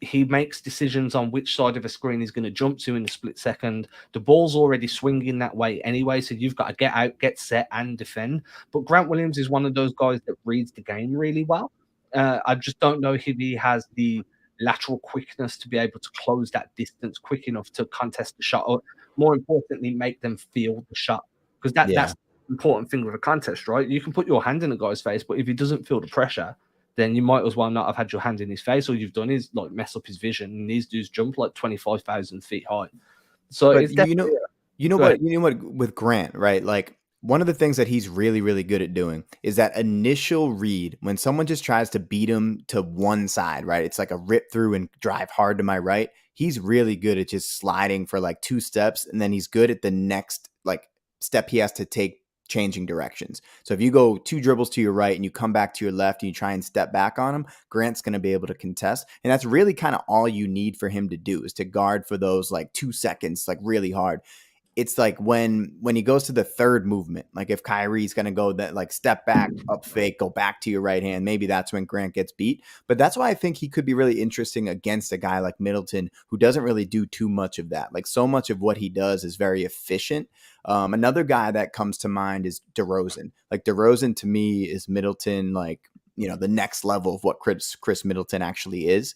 [SPEAKER 1] he makes decisions on which side of a screen he's going to jump to in a split second. The ball's already swinging that way anyway, so you've got to get out, get set, and defend. But Grant Williams is one of those guys that reads the game really well. I just don't know if he has the lateral quickness to be able to close that distance quick enough to contest the shot, or more importantly, make them feel the shot. Because that's the important thing with a contest, right? You can put your hand in a guy's face, but if he doesn't feel the pressure, then you might as well not have had your hand in his face. All you've done is like mess up his vision. And these dudes jump like 25,000 feet high. So it's
[SPEAKER 3] you know what with Grant, right? Like one of the things that he's really, really good at doing is that initial read when someone just tries to beat him to one side, right? It's like a rip through and drive hard to my right. He's really good at just sliding for like 2 steps. And then he's good at the next like step he has to take, changing directions. So if you go 2 dribbles to your right and you come back to your left and you try and step back on him, Grant's going to be able to contest. And that's really kind of all you need for him to do, is to guard for those like 2 seconds, like really hard. It's like when he goes to the third movement, like if Kyrie's going to go that like step back, up fake, go back to your right hand, maybe that's when Grant gets beat. But that's why I think he could be really interesting against a guy like Middleton, who doesn't really do too much of that. Like so much of what he does is very efficient. Another guy that comes to mind is DeRozan. Like DeRozan to me is Middleton, like, you know, the next level of what Chris Middleton actually is.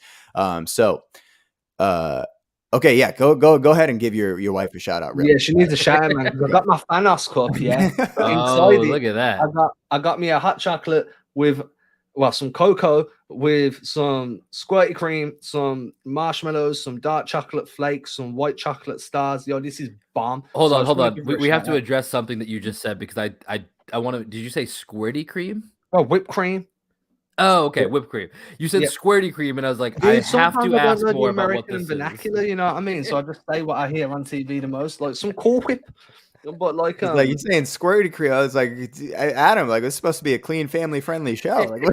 [SPEAKER 3] Okay, yeah, go ahead and give your wife a shout out. Really.
[SPEAKER 1] Yeah, she needs a shout out, man. I got my Thanos cup. Yeah,
[SPEAKER 2] look at that.
[SPEAKER 1] I got me a hot chocolate with some cocoa with some squirty cream, some marshmallows, some dark chocolate flakes, some white chocolate stars. Yo, this is bomb.
[SPEAKER 2] Hold on. We have to address something that you just said, because I want to. Did you say squirty cream?
[SPEAKER 1] Oh, whipped cream.
[SPEAKER 2] Oh, okay, whipped cream. You said squirty cream, and I was like, I have to ask more about what this
[SPEAKER 1] vernacular, you know what I mean? So I just say what I hear on TV the most, like some Cool Whip. But like
[SPEAKER 3] you're saying squirty cream. I was like, Adam, like it's supposed to be a clean, family-friendly show. Like,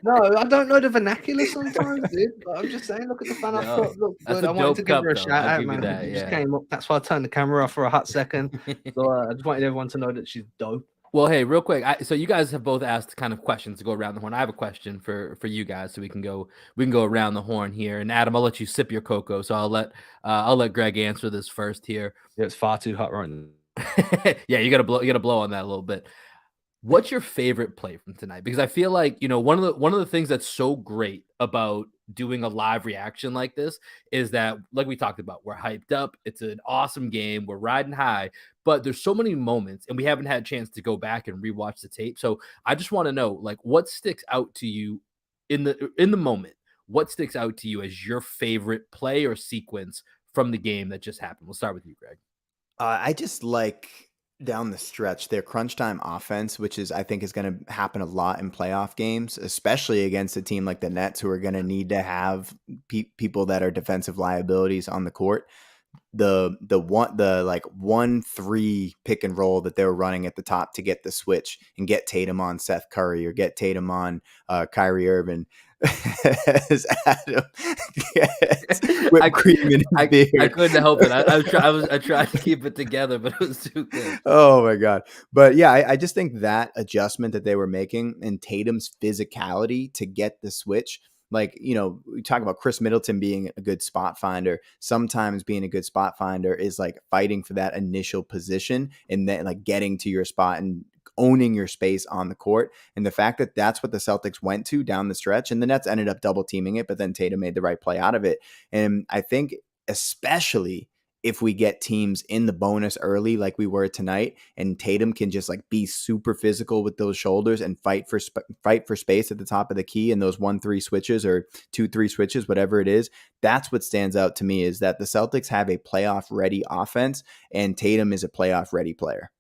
[SPEAKER 1] no, I don't know the vernacular sometimes, dude. But I'm just saying, look at the fan. Look good. I wanted to give her a shout out, man. She just came up. That's why I turned the camera off for a hot second. So I just wanted everyone to know that she's dope.
[SPEAKER 2] Well, hey, real quick. So you guys have both asked kind of questions to go around the horn. I have a question for you guys, so we can go around the horn here. And Adam, I'll let you sip your cocoa. So I'll let Greg answer this first here.
[SPEAKER 1] Yeah, it's far too hot right now.
[SPEAKER 2] Yeah, you gotta blow on that a little bit. What's your favorite play from tonight? Because I feel like, you know, one of the things that's so great about doing a live reaction like this is that, like we talked about, we're hyped up. It's an awesome game. We're riding high, but there's so many moments, and we haven't had a chance to go back and rewatch the tape. So I just want to know, like, what sticks out to you in the moment? What sticks out to you as your favorite play or sequence from the game that just happened? We'll start with you, Greg.
[SPEAKER 3] I just like down the stretch their crunch time offense, which I think is going to happen a lot in playoff games, especially against a team like the Nets, who are going to need to have people that are defensive liabilities on the court. The 1-3 pick and roll that they were running at the top to get the switch and get Tatum on Seth Curry or get Tatum on Kyrie Irving. As Adam gets whipped cream in his beard.
[SPEAKER 2] I couldn't help it. I tried to keep it together, but it was too good.
[SPEAKER 3] Oh my God. But yeah, I just think that adjustment that they were making and Tatum's physicality to get the switch, like, you know, we talk about Chris Middleton being a good spot finder. Sometimes being a good spot finder is like fighting for that initial position and then like getting to your spot and owning your space on the court. And the fact that that's what the Celtics went to down the stretch, and the Nets ended up double teaming it, but then Tatum made the right play out of it. And I think especially if we get teams in the bonus early like we were tonight, and Tatum can just like be super physical with those shoulders and fight for space at the top of the key and those 1-3 switches or 2-3 switches, whatever it is, that's what stands out to me, is that the Celtics have a playoff ready offense and Tatum is a playoff ready player.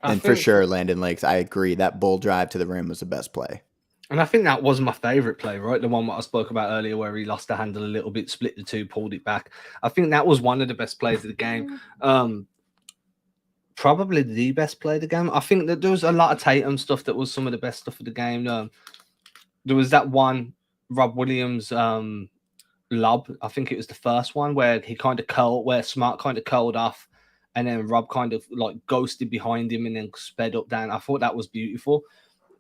[SPEAKER 3] And for sure, Landon Lakes, I agree, that bull drive to the rim was the best play.
[SPEAKER 1] And I think that was my favorite play, right? The one that I spoke about earlier where he lost the handle a little bit, split the two, pulled it back. I think that was one of the best plays of the game. Probably the best play of the game. I think that there was a lot of Tatum stuff that was some of the best stuff of the game. There was that one Rob Williams lob. I think it was the first one where he kind of curled, where Smart kind of curled off, and then Rob kind of like ghosted behind him and then sped up down. I thought that was beautiful.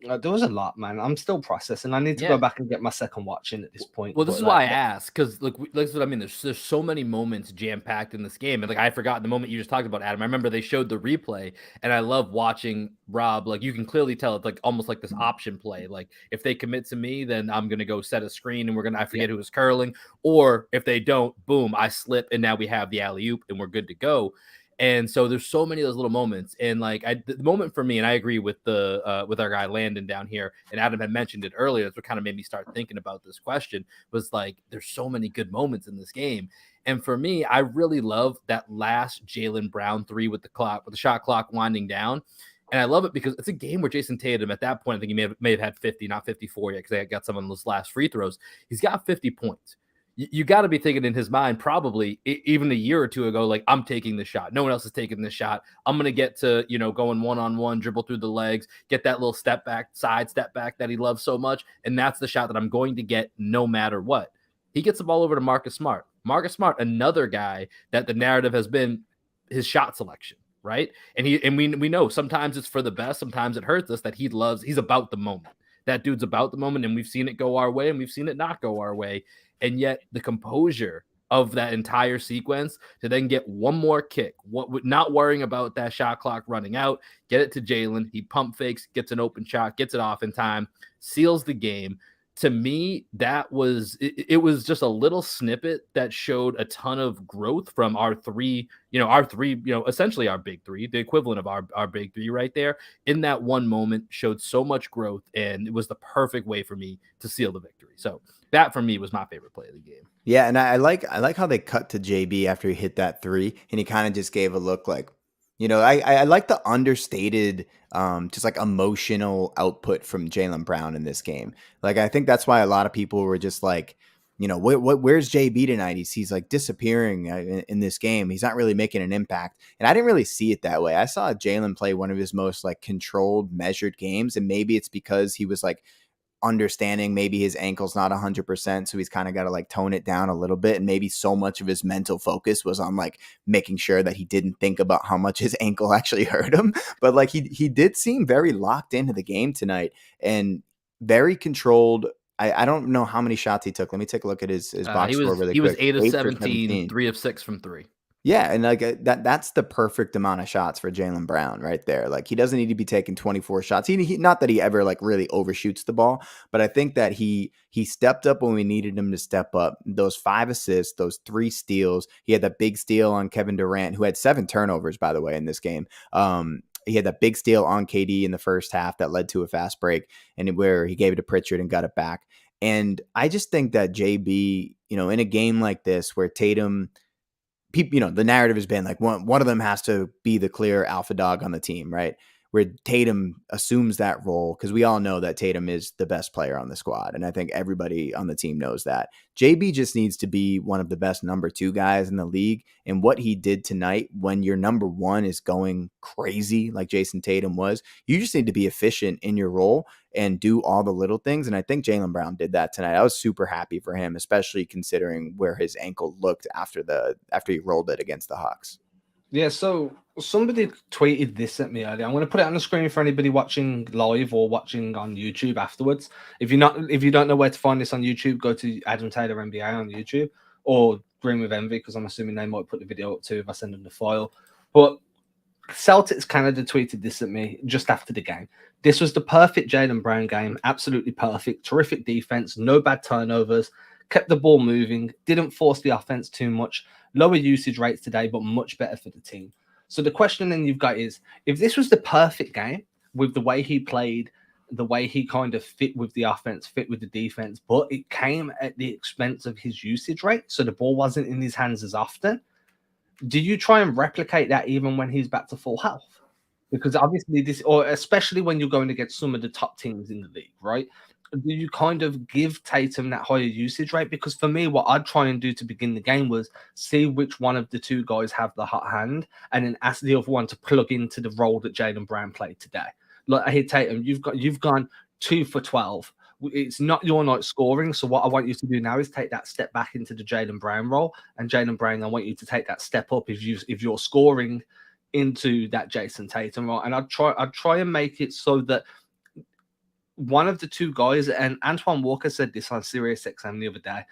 [SPEAKER 1] There was a lot, man. I'm still processing. I need to go back and get my second watch in at this point.
[SPEAKER 2] Well, this is why I asked, because look, that's what I mean. There's so many moments jam packed in this game, and like I forgot the moment you just talked about, Adam. I remember they showed the replay, and I love watching Rob. Like you can clearly tell it's like almost like this option play. Like if they commit to me, then I'm gonna go set a screen, and I forget who was curling, or if they don't, boom, I slip, and now we have the alley oop, and we're good to go. And so there's so many of those little moments. And like the moment for me, and I agree with with our guy Landon down here, and Adam had mentioned it earlier, that's what kind of made me start thinking about this question, was like there's so many good moments in this game. And for me, I really love that last Jaylen Brown 3 with the shot clock winding down. And I love it because it's a game where Jason Tatum, at that point, I think he may have had 50, not 54 yet, because they got some of those last free throws. He's got 50 points. You got to be thinking in his mind, probably even a year or two ago, like, I'm taking the shot. No one else is taking the shot. I'm going to get to, going one-on-one, dribble through the legs, get that little side step back that he loves so much. And that's the shot that I'm going to get no matter what. He gets the ball over to Marcus Smart. Marcus Smart, another guy that the narrative has been his shot selection, right? And we know sometimes it's for the best. Sometimes it hurts us that he's about the moment. That dude's about the moment, and we've seen it go our way and we've seen it not go our way. And yet the composure of that entire sequence to then get one more kick, not worrying about that shot clock running out, get it to Jaylen. He pump fakes, gets an open shot, gets it off in time, seals the game. To me, that was it was just a little snippet that showed a ton of growth from our three, essentially our big three, the equivalent of our big three right there. In that one moment, showed so much growth, and it was the perfect way for me to seal the victory. So that for me was my favorite play of the game.
[SPEAKER 3] Yeah, and I like how they cut to JB after he hit that 3, and he kind of just gave a look like, I like the understated, just like emotional output from Jaylen Brown in this game. Like, I think that's why a lot of people were just like, where's JB tonight? He's like disappearing in this game. He's not really making an impact. And I didn't really see it that way. I saw Jaylen play one of his most like controlled, measured games. And maybe it's because he was like understanding maybe his ankle's not 100%, so he's kind of got to like tone it down a little bit, and maybe so much of his mental focus was on like making sure that he didn't think about how much his ankle actually hurt him. But like he did seem very locked into the game tonight and very controlled. I don't know how many shots he took. Let me take a look at his box score really quick.
[SPEAKER 2] He was 8 of 17, 3 of 6 from 3.
[SPEAKER 3] Yeah, and like that's the perfect amount of shots for Jaylen Brown right there. Like, he doesn't need to be taking 24 shots. He not that he ever like really overshoots the ball, but I think that he stepped up when we needed him to step up. Those 5 assists, those 3 steals. He had that big steal on Kevin Durant, who had 7 turnovers, by the way, in this game. He had that big steal on KD in the first half that led to a fast break, and where he gave it to Pritchard and got it back. And I just think that JB, in a game like this where Tatum, people, the narrative has been like one of them has to be the clear alpha dog on the team, right? Where Tatum assumes that role, because we all know that Tatum is the best player on the squad. And I think everybody on the team knows that. JB just needs to be one of the best number 2 guys in the league. And what he did tonight, when your number 1 is going crazy like Jason Tatum was, you just need to be efficient in your role and do all the little things. And I think Jaylen Brown did that tonight. I was super happy for him, especially considering where his ankle looked after he rolled it against the Hawks.
[SPEAKER 1] Yeah, so somebody tweeted this at me earlier. I'm going to put it on the screen for anybody watching live or watching on YouTube afterwards. If you don't know where to find this on YouTube, go to Adam Taylor NBA on YouTube or Green with Envy, because I'm assuming they might put the video up too if I send them the file. But Celtics Canada tweeted this at me just after the game. This was the perfect Jaylen Brown game. Absolutely perfect. Terrific defense. No bad turnovers. Kept the ball moving. Didn't force the offense too much. Lower usage rates today, but much better for the team. So the question then you've got is, if this was the perfect game with the way he played, the way he kind of fit with the offense, fit with the defense, but it came at the expense of his usage rate, so the ball wasn't in his hands as often, do you try and replicate that even when he's back to full health? Because obviously this, or especially when you're going against some of the top teams in the league, right? Do you kind of give Tatum that higher usage rate? Because for me, what I'd try and do to begin the game was see which one of the two guys have the hot hand and then ask the other one to plug into the role that Jaylen Brown played today. Like, hey, Tatum, you've gone 2 for 12. It's not your night scoring. So what I want you to do now is take that step back into the Jaylen Brown role. And Jaylen Brown, I want you to take that step up if you're scoring into that Jason Tatum role. And I'd try and make it so that one of the two guys, and Antoine Walker said this on Sirius XM the other day,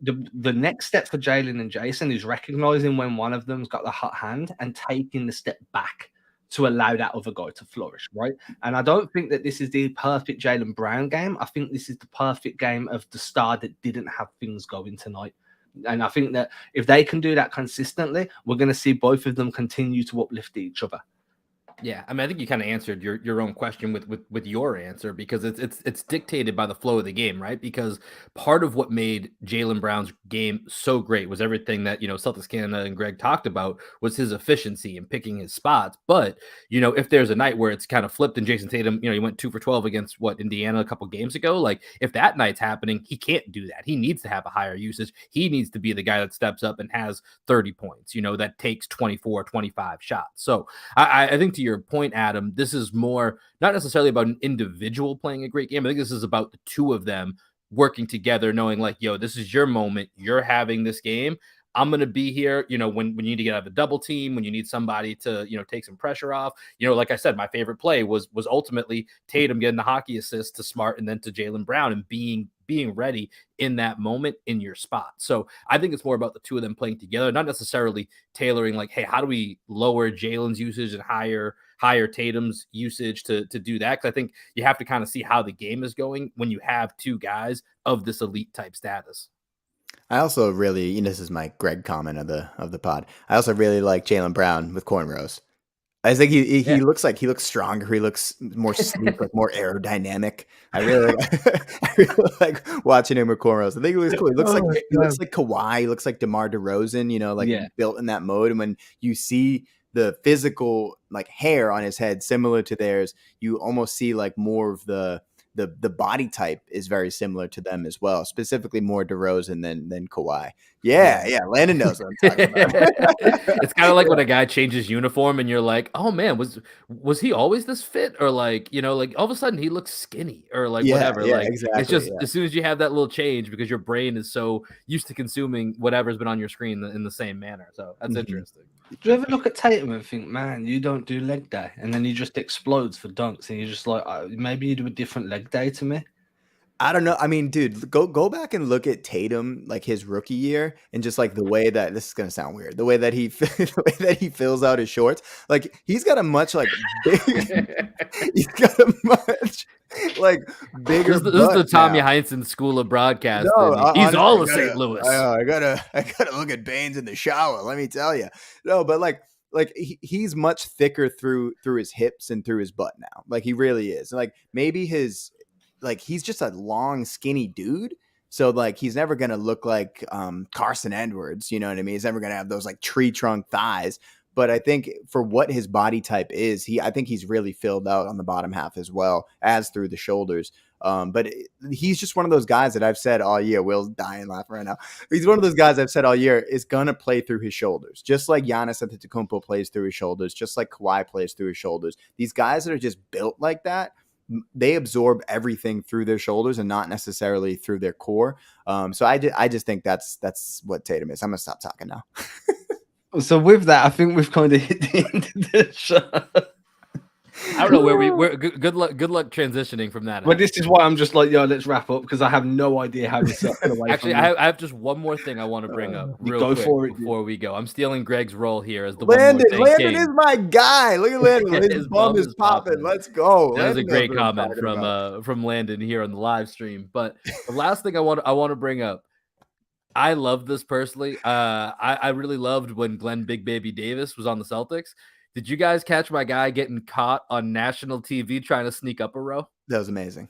[SPEAKER 1] the next step for Jaylen and Jason is recognizing when one of them's got the hot hand and taking the step back to allow that other guy to flourish, right? And I don't think that this is the perfect Jaylen Brown game. I think this is the perfect game of the star that didn't have things going tonight. And I think that if they can do that consistently, we're going to see both of them continue to uplift each other.
[SPEAKER 2] Yeah, I mean, I think you kind of answered your own question with your answer, because it's dictated by the flow of the game, right? Because part of what made Jaylen Brown's game so great was everything that, Celtics Canada and Greg talked about, was his efficiency and picking his spots. But, if there's a night where it's kind of flipped and Jason Tatum, he went 2 for 12 against Indiana a couple games ago, like if that night's happening, he can't do that. He needs to have a higher usage. He needs to be the guy that steps up and has 30 points, that takes 24, 25 shots. So I think to your point, Adam, this is more not necessarily about an individual playing a great game. I think this is about the two of them working together, knowing like, this is your moment. You're having this game. I'm going to be here, when you need to get out of a double team, when you need somebody to, take some pressure off. Like I said, my favorite play was ultimately Tatum getting the hockey assist to Smart and then to Jaylen Brown and being ready in that moment in your spot. So I think it's more about the two of them playing together, not necessarily tailoring like, hey, how do we lower Jaylen's usage and higher Tatum's usage to do that? Because I think you have to kind of see how the game is going when you have two guys of this elite type status.
[SPEAKER 3] I also really, this is my Greg comment of the pod. I also really like Jaylen Brown with cornrows. I think he looks stronger. He looks more sleek, like more aerodynamic. I really like watching him with cornrows. I think it was cool. He looks like Kawhi. He looks like DeMar DeRozan. Built in that mode. And when you see the physical like hair on his head similar to theirs, you almost see like more of the body type is very similar to them as well, specifically more DeRozan than Kawhi. Yeah, Landon knows what I'm talking about.
[SPEAKER 2] It's kind of like when a guy changes uniform and you're like, oh man, was he always this fit? Or like, like all of a sudden he looks skinny or like whatever.
[SPEAKER 3] Yeah,
[SPEAKER 2] like
[SPEAKER 3] exactly,
[SPEAKER 2] it's just as soon as you have that little change, because your brain is so used to consuming whatever's been on your screen in the same manner. So that's interesting.
[SPEAKER 1] Do you ever look at Tatum and think, man, you don't do leg day, and then he just explodes for dunks, and you're just like, maybe you do a different leg day to me?
[SPEAKER 3] I don't know. I mean, dude, go back and look at Tatum, like his rookie year, and just like the way that this is gonna sound weird, the way that he fills out his shorts. Like he's got a much like he's got a much like bigger.
[SPEAKER 2] This is the Tommy Heinsohn School of Broadcasting. No, he's all of St. Louis.
[SPEAKER 3] I gotta look at Baines in the shower. Let me tell you. No, but like he's much thicker through his hips and through his butt now. Like he really is. Like maybe he's just a long, skinny dude. So like he's never gonna look like Carson Edwards, you know what I mean? He's never gonna have those like tree trunk thighs. But I think for what his body type is, I think he's really filled out on the bottom half as well as through the shoulders. But he's just one of those guys that I've said all year. Will's dying laughing right now. He's one of those guys I've said all year is gonna play through his shoulders, just like Giannis Antetokounmpo plays through his shoulders, just like Kawhi plays through his shoulders. These guys that are just built like that, they absorb everything through their shoulders and not necessarily through their core. So I just think that's what Tatum is. I'm gonna stop talking now.
[SPEAKER 1] So with that, I think we've kind of hit the end of the show.
[SPEAKER 2] I don't know where we're good luck transitioning from that.
[SPEAKER 1] But this is why I'm just like, yo, let's wrap up because I have no idea how to circle away.
[SPEAKER 2] Actually,
[SPEAKER 1] from
[SPEAKER 2] I have just one more thing I want to bring up real
[SPEAKER 1] go
[SPEAKER 2] quick
[SPEAKER 1] for it,
[SPEAKER 2] before we go. I'm stealing Greg's role here as the
[SPEAKER 3] Landon
[SPEAKER 2] one more thing
[SPEAKER 3] is my guy. Look at Landon. His bum is popping. Let's go.
[SPEAKER 2] That was a
[SPEAKER 3] Landon
[SPEAKER 2] great
[SPEAKER 3] knows what I'm
[SPEAKER 2] comment
[SPEAKER 3] talking about.
[SPEAKER 2] from Landon here on the live stream. But the last thing I want to bring up, I love this personally. I really loved when Glenn Big Baby Davis was on the Celtics. Did you guys catch my guy getting caught on national TV trying to sneak up a row?
[SPEAKER 3] That was amazing.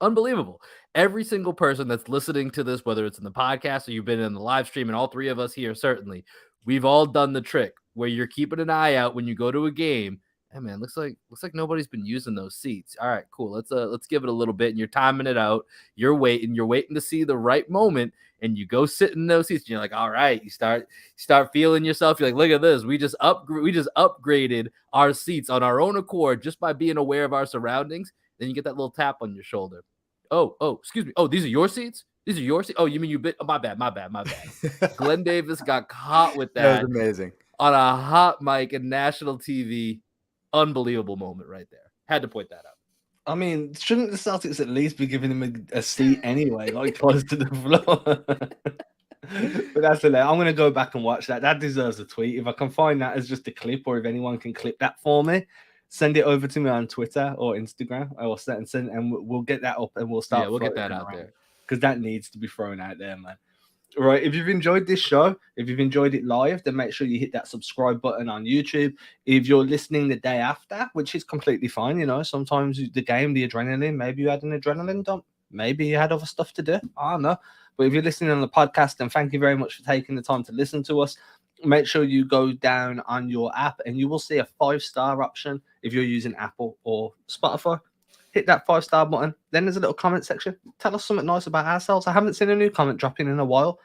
[SPEAKER 2] Unbelievable. Every single person that's listening to this, whether it's in the podcast or you've been in the live stream, and all three of us here, certainly, we've all done the trick where you're keeping an eye out when you go to a game. Hey man, looks like nobody's been using those seats. All right, cool. Let's give it a little bit. And you're timing it out. You're waiting to see the right moment, and you go sit in those seats. And you're like, all right. You start feeling yourself. You're like, look at this. We just upgraded our seats on our own accord just by being aware of our surroundings. Then you get that little tap on your shoulder. Oh, excuse me. Oh, these are your seats? These are your seats? Oh, you mean you bit? Oh, my bad. Glenn Davis got caught with that.
[SPEAKER 3] That was amazing.
[SPEAKER 2] On a hot mic and national TV. Unbelievable moment right there. Had to point that out.
[SPEAKER 1] I mean, shouldn't the Celtics at least be giving him a seat anyway, like close to the floor? But that's it. I'm going to go back and watch that. That deserves a tweet. If I can find that as just a clip, or if anyone can clip that for me, send it over to me on Twitter or Instagram, or send, and we'll get that up and we'll start.
[SPEAKER 2] Yeah, we'll get that out there
[SPEAKER 1] because that needs to be thrown out there, man. Right, if you've enjoyed this show, if you've enjoyed it live, then make sure you hit that subscribe button on YouTube. If you're listening the day after, which is completely fine, you know, sometimes the game, the adrenaline, maybe you had an adrenaline dump, maybe you had other stuff to do, I don't know. But if you're listening on the podcast, then thank you very much for taking the time to listen to us. Make sure you go down on your app and you will see a 5-star option if you're using Apple or Spotify. Hit that 5-star button. Then there's a little comment section. Tell us something nice about ourselves. I haven't seen a new comment dropping in a while.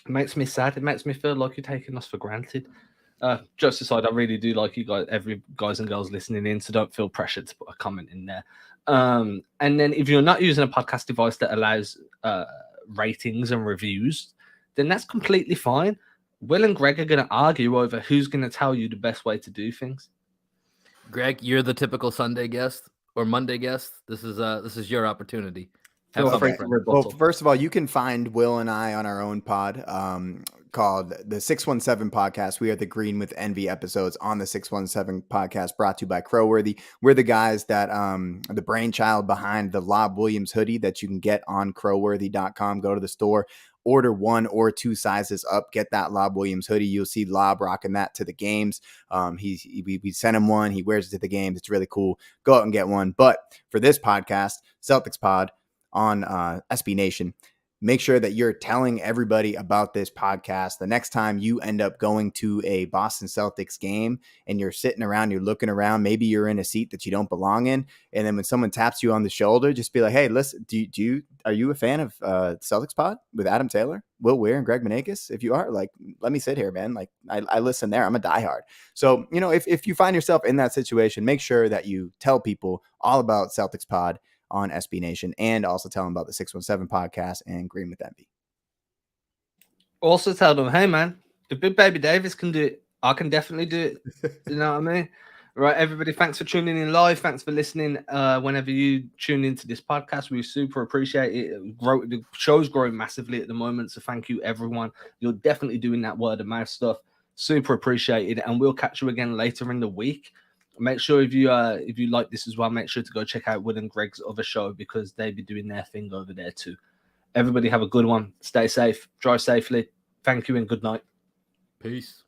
[SPEAKER 1] It makes me sad. It makes me feel like you're taking us for granted. Just aside, I really do like you guys, every guys and girls listening in, so don't feel pressured to put a comment in there. And then if you're not using a podcast device that allows ratings and reviews, then that's completely fine. Will and Greg are going to argue over who's going to tell you the best way to do things.
[SPEAKER 2] Greg, you're the typical Sunday guest. Or Monday guest. This is your opportunity.
[SPEAKER 3] Okay. Well, first of all, you can find Will and I on our own pod called the 617 Podcast. We are the Green with Envy episodes on the 617 Podcast, brought to you by Crowworthy. We're the guys that the brainchild behind the Lob Williams hoodie that you can get on crowworthy.com. Go to the store. Order 1 or 2 sizes up. Get that Lob Williams hoodie. You'll see Lob rocking that to the games. We sent him one. He wears it to the games. It's really cool. Go out and get one. But for this podcast, Celtics Pod on SB Nation, make sure that you're telling everybody about this podcast. The next time you end up going to a Boston Celtics game and you're sitting around, you're looking around, maybe you're in a seat that you don't belong in. And then when someone taps you on the shoulder, just be like, hey, listen, are you a fan of Celtics Pod with Adam Taylor, Will Weir, and Greg Manakis? If you are, like, let me sit here, man. Like, I listen there. I'm a diehard. So, you know, if you find yourself in that situation, make sure that you tell people all about Celtics Pod on SB Nation, and also tell them about the 617 Podcast and Green with Envy.
[SPEAKER 1] Also tell them, hey man, if Big Baby Davis can do it, I can definitely do it. You know what I mean? Right, everybody, thanks for tuning in live. Thanks for listening whenever you tune into this podcast. We super appreciate it. The show's growing massively at the moment, so thank you, everyone. You're definitely doing that word of mouth stuff. Super appreciated, and we'll catch you again later in the week. Make sure if you like this as well, make sure to go check out Will and Greg's other show because they be doing their thing over there too. Everybody have a good one. Stay safe. Drive safely. Thank you and good night.
[SPEAKER 2] Peace.